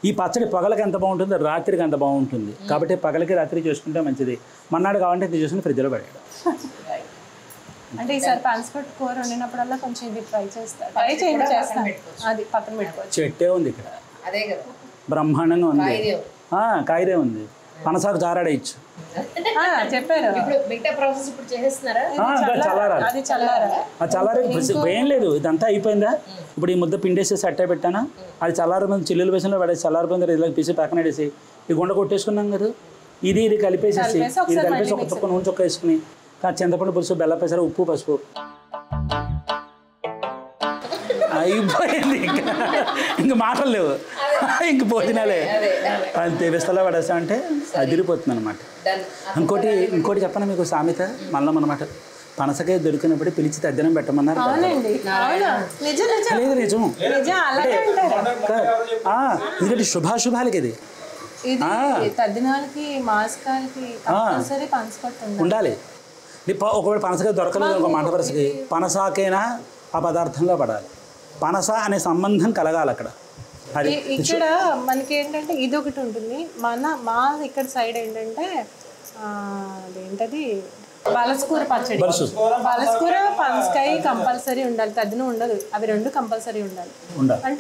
ఈ పచ్చడి పగలకి ఎంత బాగుంటుందో రాత్రికి అంత బాగుంటుంది. కాబట్టి పగలకి రాత్రి చేసుకుంటే మంచిది. మన్నాడు కావాలంటే ఇది చేసుకుని ఫ్రిడ్జ్లో పడేయడం. అంటే ఈసారి పనసపొట్టు కూర వండినప్పుడల్లా కొంచెం ఇది ట్రై చేస్తాను. అది పక్కన పెట్టుకోవచ్చు. చెట్టే ఉంది ఇక్కడ, బ్రహ్మాండంగా ఉంది. కాయరే ఉంది, పనసాకు జారాడేయచ్చు. చెప్పారు చల్లారే ఏం లేదు. ఇదంతా అయిపోయిందా? ఇప్పుడు ఈ ముద్ద పిండేసేసి అట్టే పెట్టానా, అది చల్లారి చిల్లుల వేసంలో పడేసి చల్లారిపోయింది. ఇలా పీసి పక్కన వేసి ఈ గుండ కొట్టేసుకున్నాం కదా, ఇది కలిపేసేసి ఇది కలిపేసి ఒక చుక్క నూనె చుక్క వేసుకుని చింతపండు పులుసు, బెల్లం, పెసర, ఉప్పు, పసుపు అయిపోయింది. ఇంక మాటలు లేవు, ఇంక భోజనాలే అంతే. విస్తలా పడేస్తా అంటే అదిరిపోతుంది అనమాట. ఇంకోటి చెప్పనా మీకు సామెత మళ్ళం అనమాట. పనసకాయ దొరికినప్పుడు పిలిచి తద్దినం పెట్టమన్నారు. లేదు నిజం, ఎందుకంటే శుభాశుభాలకి ఇది ఉండాలి. ఒకవేళ పనసకాయ దొరకలేదు ఒక మాట వరుసకి, పనసాకైనా ఆ పదార్థంలో పడాలి. పనస అనే సంబంధం కలగాలి అక్కడ. ఇక్కడ మనకి ఏంటంటే ఇది ఒకటి ఉంటుంది. మా ఇక్కడ సైడ్ ఏంటంటే అదేంటది బలస్కూర పచ్చడి. బలస్కూర పనసకాయ కంపల్సరీ ఉండాలి, తద్దిన ఉండదు. అవి రెండు కంపల్సరీ ఉండాలి.